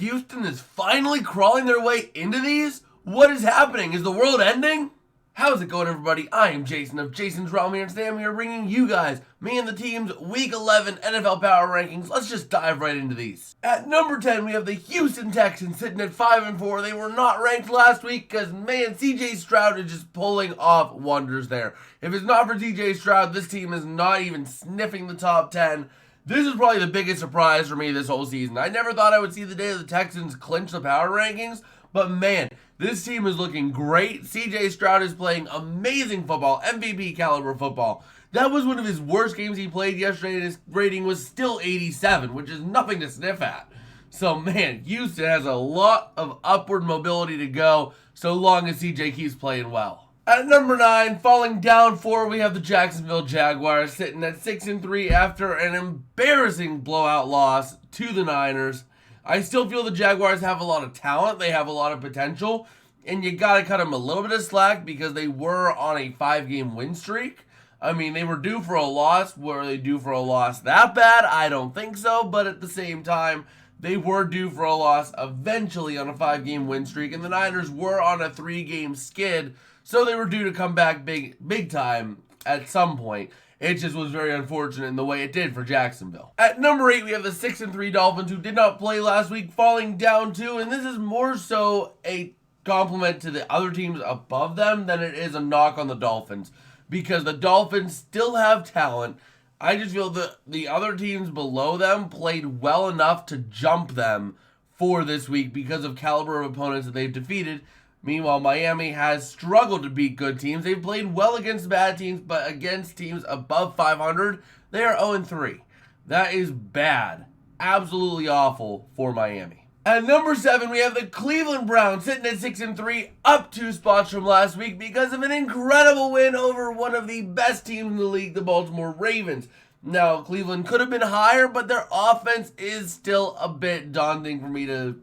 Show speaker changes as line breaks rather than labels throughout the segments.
Houston is finally crawling their way into these? What is happening? Is the world ending? How's it going, everybody? I am Jason of Jason's Realm here, and today I'm here bringing you guys, me and the team's Week 11 NFL Power Rankings. Let's just dive right into these. At number 10, we have the Houston Texans sitting at 5-4. They were not ranked last week because, man, CJ Stroud is just pulling off wonders there. If it's not for CJ Stroud, this team is not even sniffing the top 10. This is probably the biggest surprise for me this whole season. I never thought I would see the day the Texans clinch the power rankings, but man, this team is looking great. CJ Stroud is playing amazing football, MVP caliber football. That was one of his worst games he played yesterday, and his rating was still 87, which is nothing to sniff at. So man, Houston has a lot of upward mobility to go, so long as CJ keeps playing well. At number 9, falling down 4, we have the Jacksonville Jaguars sitting at 6-3 after an embarrassing blowout loss to the Niners. I still feel the Jaguars have a lot of talent, they have a lot of potential, and you gotta cut them a little bit of slack because they were on a 5-game win streak. I mean, they were due for a loss. Were they due for a loss that bad? I don't think so, but at the same time, they were due for a loss eventually on a 5-game win streak, and the Niners were on a 3-game skid, so they were due to come back big time at some point. It just was very unfortunate in the way it did for Jacksonville. At number 8, we have the 6-3 Dolphins, who did not play last week, falling down 2, and this is more so a compliment to the other teams above them than it is a knock on the Dolphins, because the Dolphins still have talent. I just feel that the other teams below them played well enough to jump them for this week because of caliber of opponents that they've defeated. Meanwhile, Miami has struggled to beat good teams. They've played well against bad teams, but against teams above 500, they are 0-3. That is bad. Absolutely awful for Miami. At number 7, we have the Cleveland Browns sitting at 6-3, up 2 spots from last week because of an incredible win over one of the best teams in the league, the Baltimore Ravens. Now, Cleveland could have been higher, but their offense is still a bit daunting for me to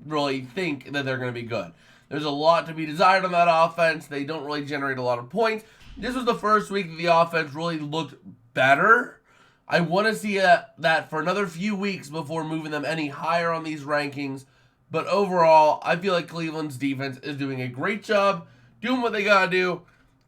really think that they're going to be good. There's a lot to be desired on that offense. They don't really generate a lot of points. This was the first week that the offense really looked better. I want to see that for another few weeks before moving them any higher on these rankings. But overall, I feel like Cleveland's defense is doing a great job, doing what they got to do.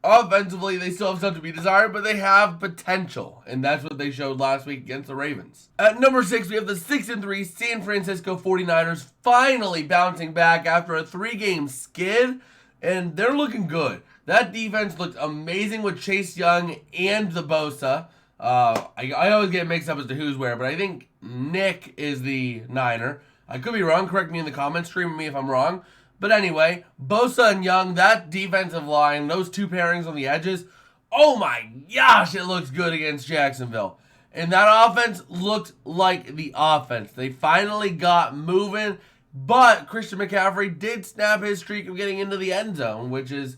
Offensively, they still have something to be desired, but they have potential, and that's what they showed last week against the Ravens. At number 6, we have the 6-3 San Francisco 49ers finally bouncing back after a 3-game skid, and they're looking good. That defense looked amazing with Chase Young and the Bosa. I always get mixed up as to who's where, but I think Nick is the Niner. I could be wrong. Correct me in the comments. Stream me if I'm wrong. But anyway, Bosa and Young, that defensive line, those two pairings on the edges, oh my gosh, it looks good against Jacksonville. And that offense looked like the offense. They finally got moving, but Christian McCaffrey did snap his streak of getting into the end zone, which is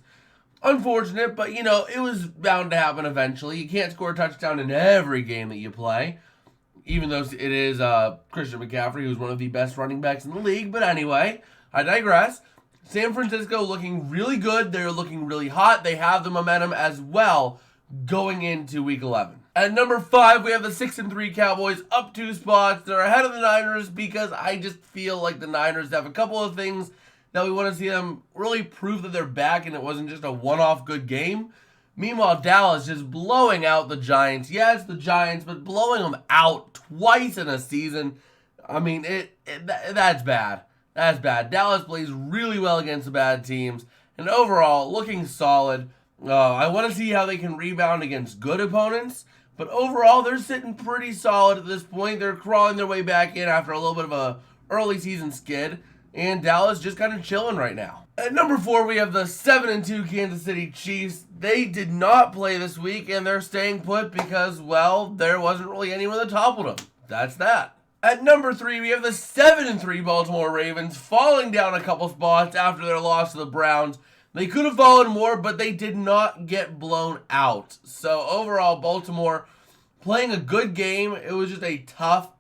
unfortunate, but you know, it was bound to happen eventually. You can't score a touchdown in every game that you play, even though it is Christian McCaffrey, who's one of the best running backs in the league. But anyway, I digress. San Francisco looking really good. They're looking really hot. They have the momentum as well going into Week 11. At number 5, we have the 6-3 Cowboys, up 2 spots. They're ahead of the Niners because I just feel like the Niners have a couple of things that we want to see them really prove that they're back and it wasn't just a one-off good game. Meanwhile, Dallas just blowing out the Giants. Yeah, it's the Giants, but blowing them out twice in a season. I mean, that's bad. That's bad. Dallas plays really well against the bad teams. And overall, looking solid. I want to see how they can rebound against good opponents. But overall, they're sitting pretty solid at this point. They're crawling their way back in after a little bit of a early season skid. And Dallas just kind of chilling right now. At number 4, we have the 7-2 Kansas City Chiefs. They did not play this week, and they're staying put because, well, there wasn't really anyone that toppled them. That's that. At number 3, we have the 7-3 Baltimore Ravens falling down a couple spots after their loss to the Browns. They could have fallen more, but they did not get blown out. So overall, Baltimore playing a good game. It was just a tough.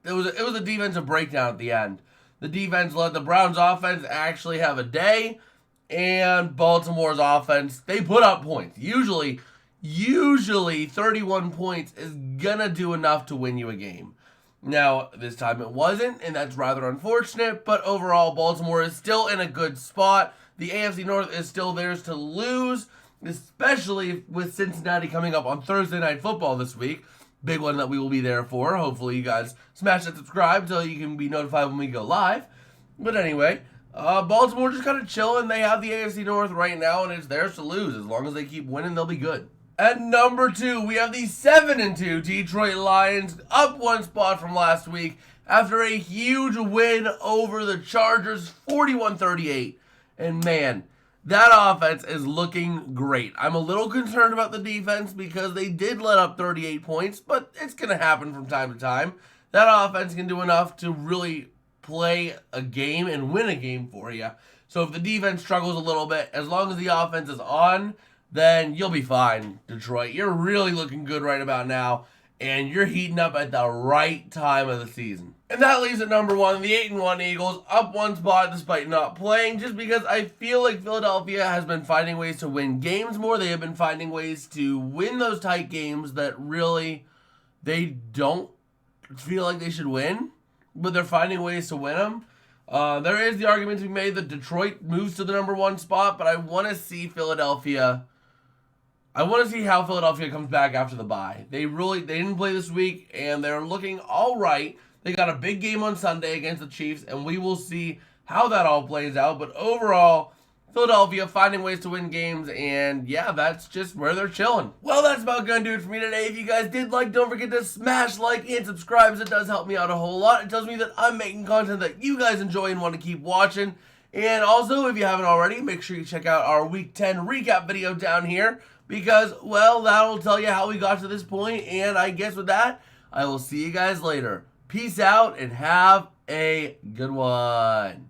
It was a defensive breakdown at the end. The defense let the Browns' offense actually have a day, and Baltimore's offense, they put up points. Usually 31 points is gonna do enough to win you a game. Now, this time it wasn't, and that's rather unfortunate, but overall, Baltimore is still in a good spot. The AFC North is still theirs to lose, especially with Cincinnati coming up on Thursday Night Football this week. Big one that we will be there for. Hopefully you guys smash that subscribe so you can be notified when we go live. But anyway, Baltimore just kind of chilling. They have the AFC North right now, and it's theirs to lose. As long as they keep winning, they'll be good. At number 2, we have the 7-2 Detroit Lions, up one spot from last week after a huge win over the Chargers, 41-38. And man, that offense is looking great. I'm a little concerned about the defense because they did let up 38 points, but it's going to happen from time to time. That offense can do enough to really play a game and win a game for you. So if the defense struggles a little bit, as long as the offense is on, then you'll be fine, Detroit. You're really looking good right about now, and you're heating up at the right time of the season. And that leaves at number 1, the 8-1 Eagles, up one spot despite not playing, just because I feel like Philadelphia has been finding ways to win games more. They have been finding ways to win those tight games that really they don't feel like they should win, but they're finding ways to win them. There is the argument to be made that Detroit moves to the number 1 spot, but I want to see Philadelphia. I want to see how Philadelphia comes back after the bye. They didn't play this week, and they're looking all right. They got a big game on Sunday against the Chiefs, and we will see how that all plays out. But overall, Philadelphia finding ways to win games, and yeah, that's just where they're chilling. Well, that's about gonna do it for me today. If you guys did like, don't forget to smash like and subscribe, as it does help me out a whole lot. It tells me that I'm making content that you guys enjoy and want to keep watching. And also, if you haven't already, make sure you check out our Week 10 recap video down here, because, well, that'll tell you how we got to this point. And I guess with that, I will see you guys later. Peace out and have a good one.